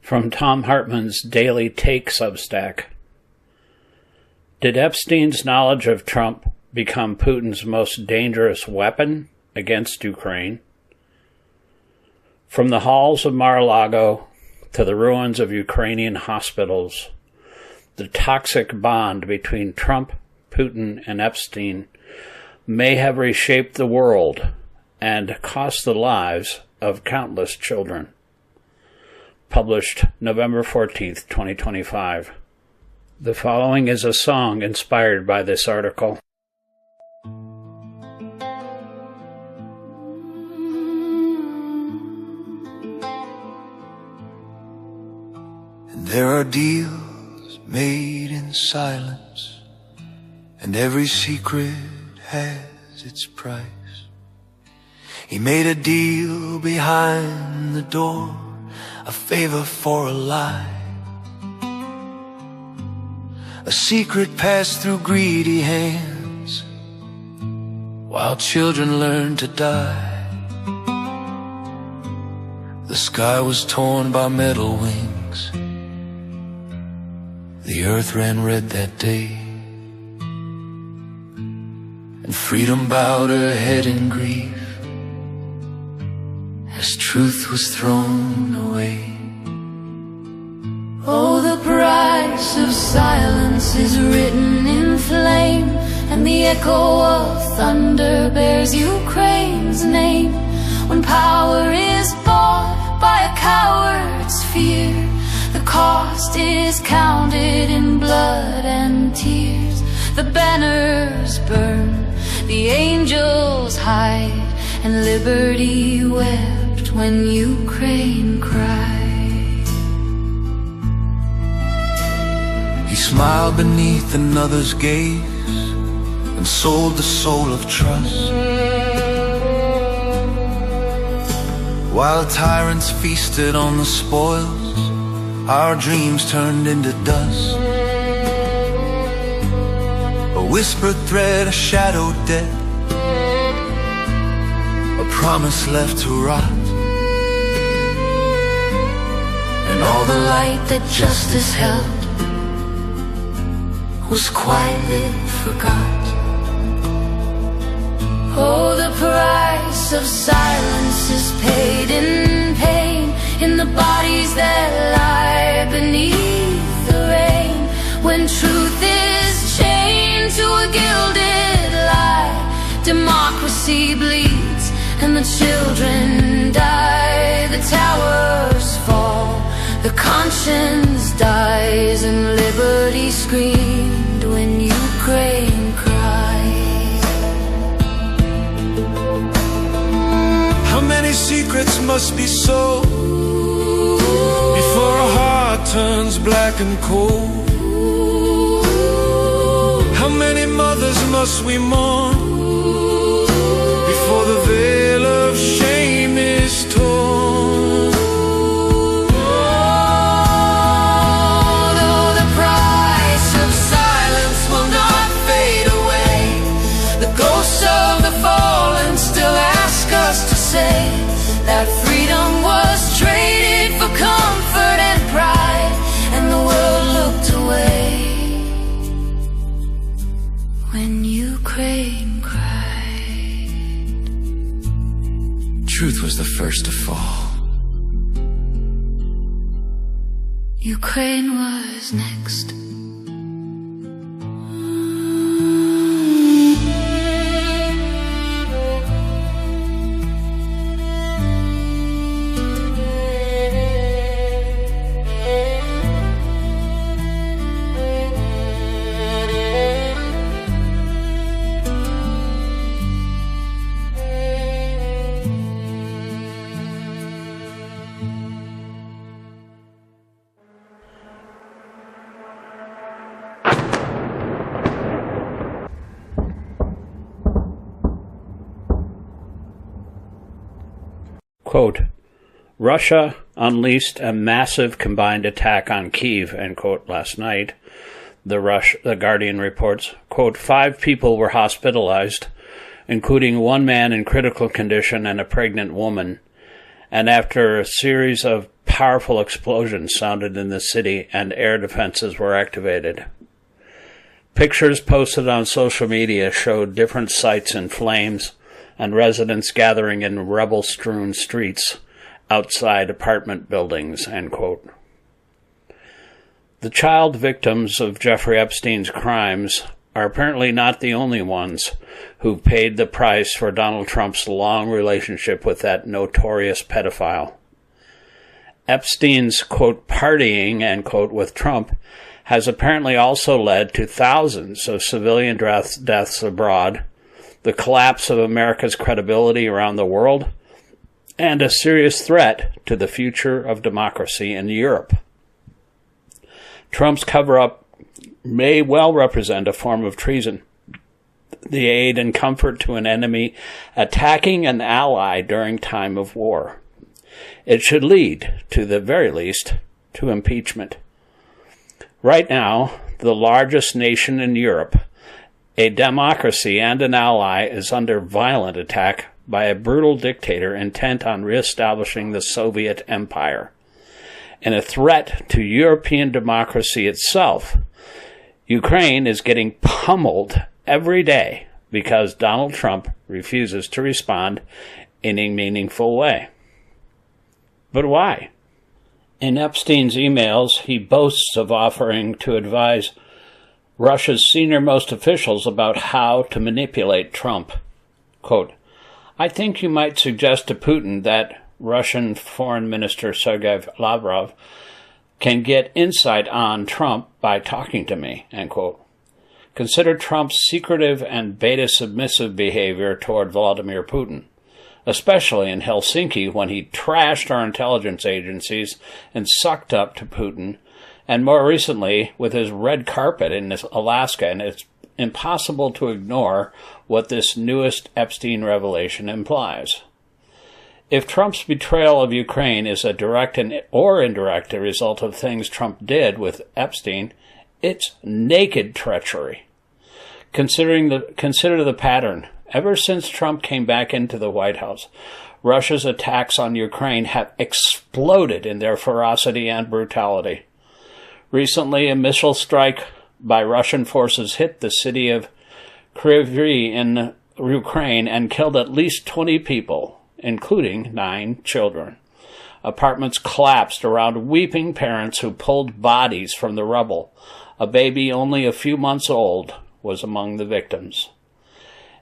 From Thom Hartmann's Daily Take Substack. Did Epstein's knowledge of Trump become Putin's most dangerous weapon against Ukraine? From the halls of Mar-a-Lago to the ruins of Ukrainian hospitals, the toxic bond between Trump, Putin, and Epstein may have reshaped the world and cost the lives of countless children. Published November 14th, 2025. The following is a song inspired by this article. And there are deals made in silence, and every secret has its price. He made a deal behind the door, a favor for a lie. A secret passed through greedy hands, while children learned to die. The sky was torn by metal wings, the earth ran red that day, and freedom bowed her head in grief as truth was thrown away. Oh, the price of silence is written in flame, and the echo of thunder bears Ukraine's name. When power is bought by a coward's fear, the cost is counted in blood and tears. The banners burn, the angels hide, and liberty wept when Ukraine cried. He smiled beneath another's gaze and sold the soul of trust, while tyrants feasted on the spoils, our dreams turned into dust. A whispered thread, a shadowed death, a promise left to rot, and all the light that justice held was quietly forgot. Oh, the price of silence is paid in pain, in the bodies that lie beneath the rain. When truth is chained to a gilded lie, democracy bleeds and the children die. The towers fall, the conscience dies, and liberty screamed when Ukraine cried. How many secrets must be sold before a heart turns black and cold? How many mothers must we mourn before the veil of shame is torn? Oh, though the price of silence will not fade away, the ghosts of the fallen still ask us to say that freedom was traded for comfort and pride, and the world looked away when Ukraine cried. Truth was the first to fall. Ukraine was next. Quote, Russia unleashed a massive combined attack on Kyiv, end quote, last night. The Guardian reports, quote, 5 people were hospitalized, including one man in critical condition and a pregnant woman. And after a series of powerful explosions sounded in the city and air defenses were activated. Pictures posted on social media showed different sites in flames and residents gathering in rebel-strewn streets outside apartment buildings, end quote. The child victims of Jeffrey Epstein's crimes are apparently not the only ones who paid the price for Donald Trump's long relationship with that notorious pedophile. Epstein's, quote, partying, end quote, with Trump has apparently also led to thousands of civilian deaths abroad, the collapse of America's credibility around the world, and a serious threat to the future of democracy in Europe. Trump's cover-up may well represent a form of treason, the aid and comfort to an enemy attacking an ally during time of war. It should lead, to the very least, to impeachment. Right now, the largest nation in Europe, a democracy and an ally, is under violent attack by a brutal dictator intent on reestablishing the Soviet Empire. In a threat to European democracy itself, Ukraine is getting pummeled every day because Donald Trump refuses to respond in a meaningful way. But why? In Epstein's emails, he boasts of offering to advise Russia's senior-most officials about how to manipulate Trump. Quote, I think you might suggest to Putin that Russian Foreign Minister Sergei Lavrov can get insight on Trump by talking to me, end quote. Consider Trump's secretive and beta-submissive behavior toward Vladimir Putin, especially in Helsinki when he trashed our intelligence agencies and sucked up to Putin, and more recently with his red carpet in Alaska, and it's impossible to ignore what this newest Epstein revelation implies. If Trump's betrayal of Ukraine is a direct or indirect result of things Trump did with Epstein, it's naked treachery. Consider the pattern. Ever since Trump came back into the White House, Russia's attacks on Ukraine have exploded in their ferocity and brutality. Recently, a missile strike by Russian forces hit the city of Kryvyi in Ukraine and killed at least 20 people, including 9 children. Apartments collapsed around weeping parents who pulled bodies from the rubble. A baby only a few months old was among the victims.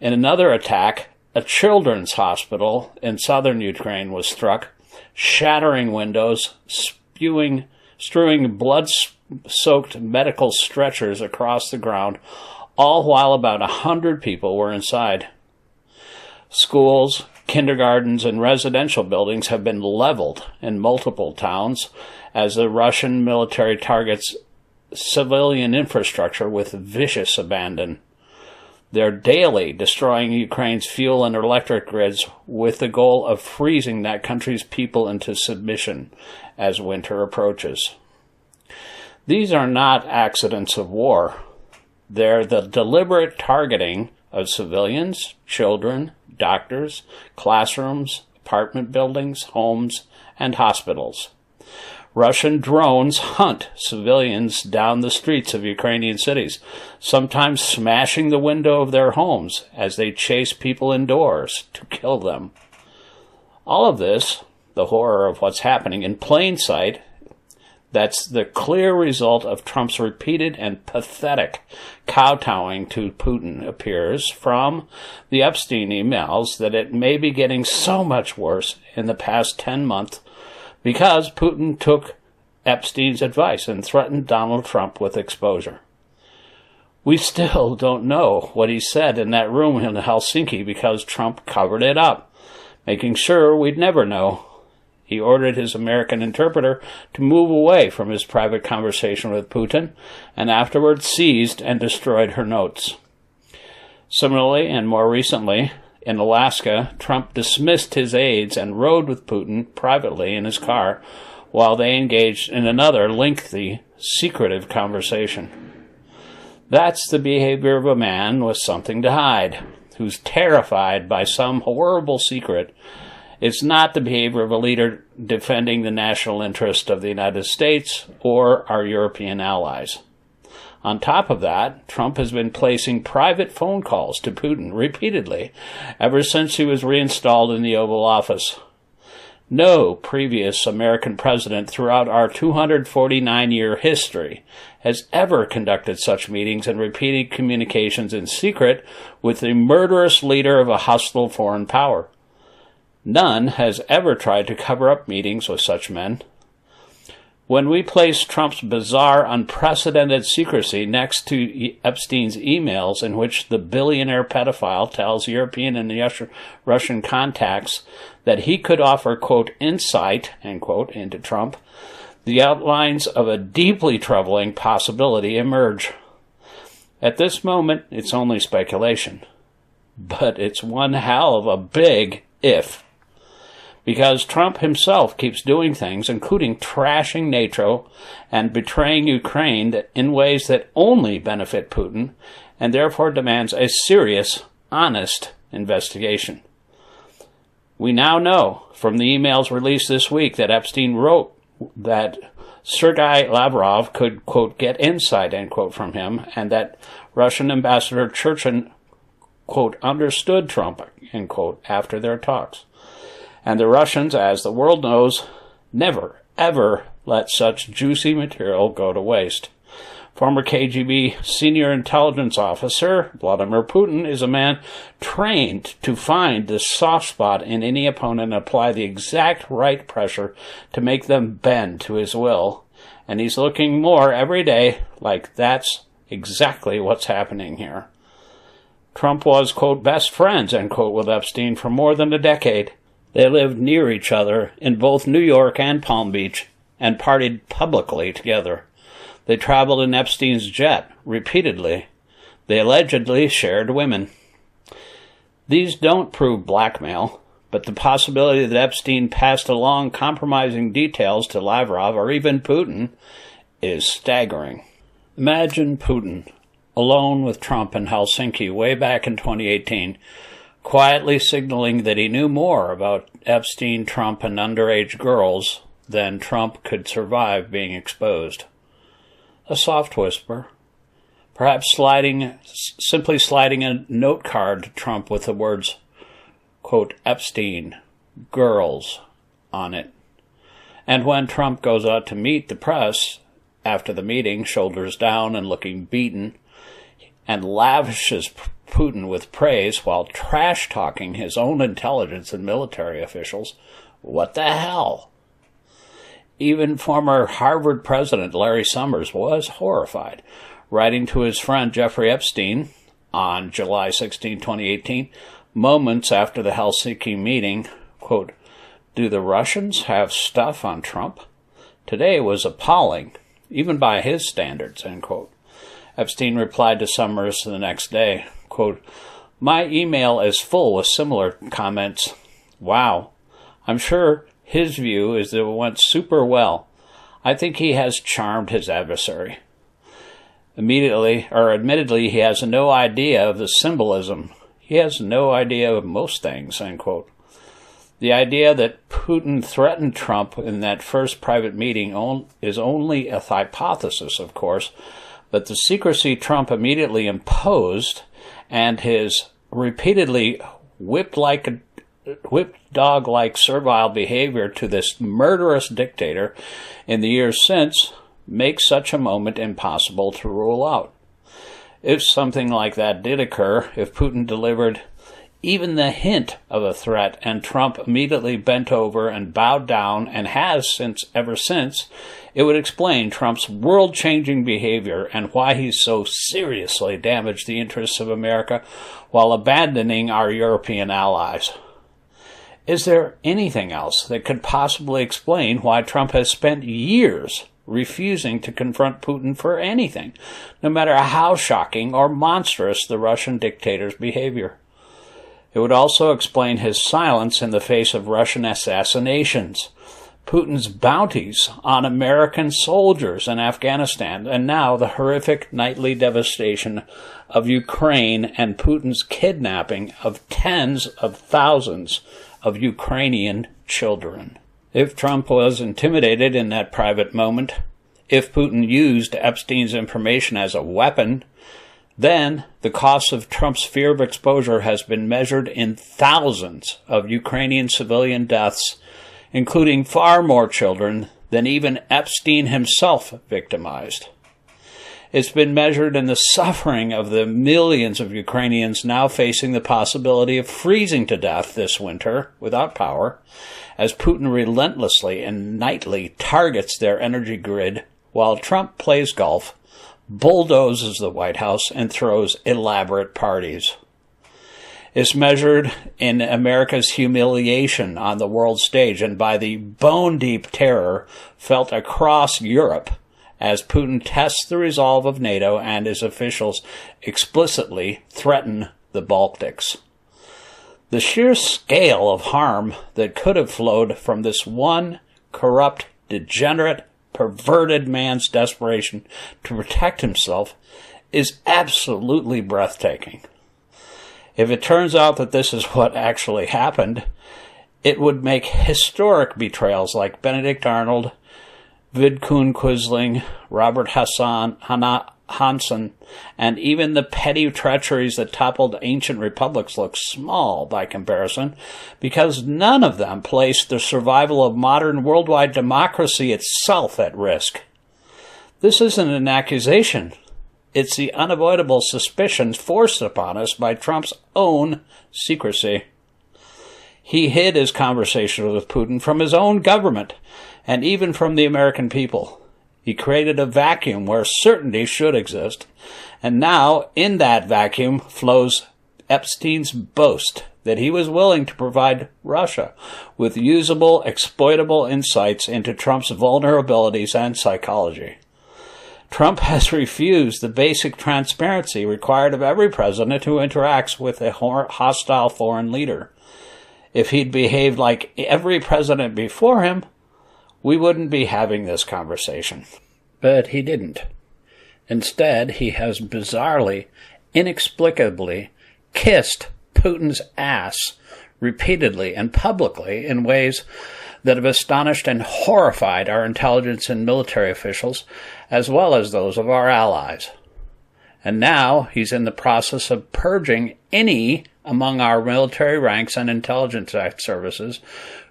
In another attack, a children's hospital in southern Ukraine was struck, shattering windows, strewing blood-soaked medical stretchers across the ground, all while about 100 people were inside. Schools, kindergartens, and residential buildings have been leveled in multiple towns as the Russian military targets civilian infrastructure with vicious abandon. They're daily destroying Ukraine's fuel and electric grids with the goal of freezing that country's people into submission as winter approaches. These are not accidents of war. They're the deliberate targeting of civilians, children, doctors, classrooms, apartment buildings, homes, and hospitals. Russian drones hunt civilians down the streets of Ukrainian cities, sometimes smashing the window of their homes as they chase people indoors to kill them. All of this, the horror of what's happening in plain sight, that's the clear result of Trump's repeated and pathetic kowtowing to Putin, appears from the Epstein emails that it may be getting so much worse in the past 10 months because Putin took Epstein's advice and threatened Donald Trump with exposure. We still don't know what he said in that room in Helsinki because Trump covered it up, making sure we'd never know. He ordered his American interpreter to move away from his private conversation with Putin and afterwards seized and destroyed her notes. Similarly, and more recently, in Alaska, Trump dismissed his aides and rode with Putin privately in his car while they engaged in another lengthy, secretive conversation. That's the behavior of a man with something to hide, who's terrified by some horrible secret. It's not the behavior of a leader defending the national interest of the United States or our European allies. On top of that, Trump has been placing private phone calls to Putin repeatedly ever since he was reinstalled in the Oval Office. No previous American president throughout our 249-year history has ever conducted such meetings and repeated communications in secret with the murderous leader of a hostile foreign power. None has ever tried to cover up meetings with such men. When we place Trump's bizarre, unprecedented secrecy next to Epstein's emails in which the billionaire pedophile tells European and Russian contacts that he could offer, quote, insight, end quote, into Trump, the outlines of a deeply troubling possibility emerge. At this moment, it's only speculation. But it's one hell of a big if. Because Trump himself keeps doing things, including trashing NATO and betraying Ukraine in ways that only benefit Putin, and therefore demands a serious, honest investigation. We now know from the emails released this week that Epstein wrote that Sergei Lavrov could, quote, get insight, end quote, from him, and that Russian Ambassador Churchin, quote, understood Trump, end quote, after their talks. And the Russians, as the world knows, never, ever let such juicy material go to waste. Former KGB senior intelligence officer Vladimir Putin is a man trained to find the soft spot in any opponent and apply the exact right pressure to make them bend to his will. And he's looking more every day like that's exactly what's happening here. Trump was, quote, best friends, end quote, with Epstein for more than a decade. They lived near each other in both New York and Palm Beach and partied publicly together. They traveled in Epstein's jet repeatedly. They allegedly shared women. These don't prove blackmail, but the possibility that Epstein passed along compromising details to Lavrov or even Putin is staggering. Imagine Putin, alone with Trump in Helsinki way back in 2018, quietly signaling that he knew more about Epstein, Trump, and underage girls than Trump could survive being exposed. A soft whisper, perhaps simply sliding a note card to Trump with the words, quote, Epstein, girls, on it. And when Trump goes out to meet the press after the meeting, shoulders down and looking beaten, and lavishes Putin with praise while trash-talking his own intelligence and military officials, what the hell? Even former Harvard president Larry Summers was horrified, writing to his friend Jeffrey Epstein on July 16, 2018, moments after the Helsinki meeting, quote, do the Russians have stuff on Trump? Today was appalling, even by his standards, end quote. Epstein replied to Summers the next day, quote, my email is full with similar comments. Wow. I'm sure his view is that it went super well. I think he has charmed his adversary. Admittedly, he has no idea of the symbolism. He has no idea of most things, end quote. The idea that Putin threatened Trump in that first private meeting is only a hypothesis, of course, but the secrecy Trump immediately imposed and his repeatedly whipped dog-like servile behavior to this murderous dictator in the years since makes such a moment impossible to rule out. If something like that did occur, if Putin delivered even the hint of a threat and Trump immediately bent over and bowed down and has ever since, it would explain Trump's world-changing behavior and why he's so seriously damaged the interests of America while abandoning our European allies. Is there anything else that could possibly explain why Trump has spent years refusing to confront Putin for anything, no matter how shocking or monstrous the Russian dictator's behavior? It would also explain his silence in the face of Russian assassinations, Putin's bounties on American soldiers in Afghanistan, and now the horrific nightly devastation of Ukraine and Putin's kidnapping of tens of thousands of Ukrainian children. If Trump was intimidated in that private moment, if Putin used Epstein's information as a weapon, then the cost of Trump's fear of exposure has been measured in thousands of Ukrainian civilian deaths, including far more children than even Epstein himself victimized. It's been measured in the suffering of the millions of Ukrainians now facing the possibility of freezing to death this winter without power, as Putin relentlessly and nightly targets their energy grid while Trump plays golf, bulldozes the White House, and throws elaborate parties. It's measured in America's humiliation on the world stage and by the bone-deep terror felt across Europe as Putin tests the resolve of NATO and his officials explicitly threaten the Baltics. The sheer scale of harm that could have flowed from this one corrupt, degenerate, perverted man's desperation to protect himself is absolutely breathtaking. If it turns out that this is what actually happened, it would make historic betrayals like Benedict Arnold, Vidkun Quisling, Robert Hansen, and even the petty treacheries that toppled ancient republics look small by comparison, because none of them placed the survival of modern worldwide democracy itself at risk. This isn't an accusation. It's the unavoidable suspicions forced upon us by Trump's own secrecy. He hid his conversation with Putin from his own government, and even from the American people. He created a vacuum where certainty should exist, and now in that vacuum flows Epstein's boast that he was willing to provide Russia with usable, exploitable insights into Trump's vulnerabilities and psychology. Trump has refused the basic transparency required of every president who interacts with a hostile foreign leader. If he'd behaved like every president before him, we wouldn't be having this conversation. But he didn't. Instead, he has bizarrely, inexplicably kissed Putin's ass repeatedly and publicly in ways that have astonished and horrified our intelligence and military officials, as well as those of our allies. And now he's in the process of purging any among our military ranks and intelligence services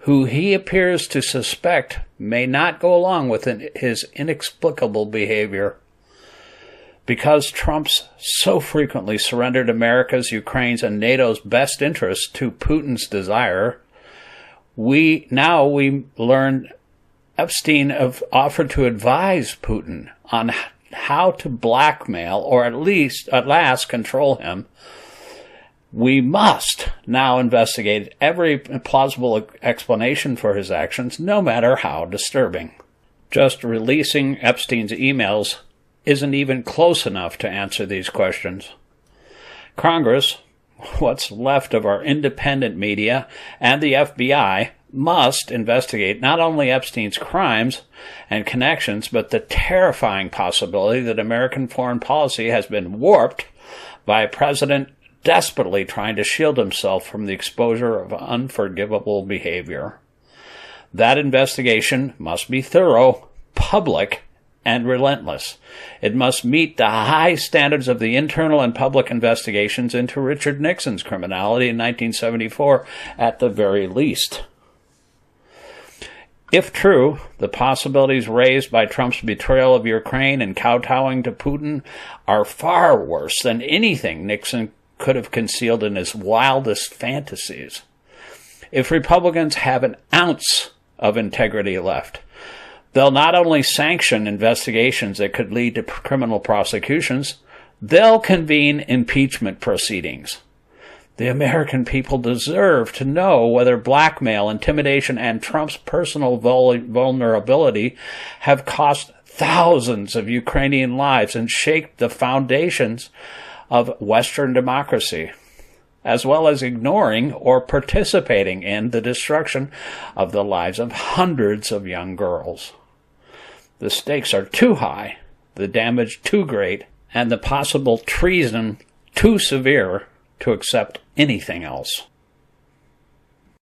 who he appears to suspect may not go along with his inexplicable behavior. Because Trump's so frequently surrendered America's, Ukraine's, and NATO's best interests to Putin's desire, we learn Epstein have offered to advise Putin on how to blackmail or at last control him. We must now investigate every plausible explanation for his actions, no matter how disturbing. Just releasing Epstein's emails isn't even close enough to answer these questions. Congress, what's left of our independent media, and the FBI must investigate not only Epstein's crimes and connections, but the terrifying possibility that American foreign policy has been warped by a president desperately trying to shield himself from the exposure of unforgivable behavior. That investigation must be thorough, public, and relentless. It must meet the high standards of the internal and public investigations into Richard Nixon's criminality in 1974 at the very least. If true, the possibilities raised by Trump's betrayal of Ukraine and kowtowing to Putin are far worse than anything Nixon could have concealed in his wildest fantasies. If Republicans have an ounce of integrity left, they'll not only sanction investigations that could lead to criminal prosecutions, they'll convene impeachment proceedings. The American people deserve to know whether blackmail, intimidation, and Trump's personal vulnerability have cost thousands of Ukrainian lives and shaped the foundations of Western democracy, as well as ignoring or participating in the destruction of the lives of hundreds of young girls. The stakes are too high, the damage too great, and the possible treason too severe to accept anything else.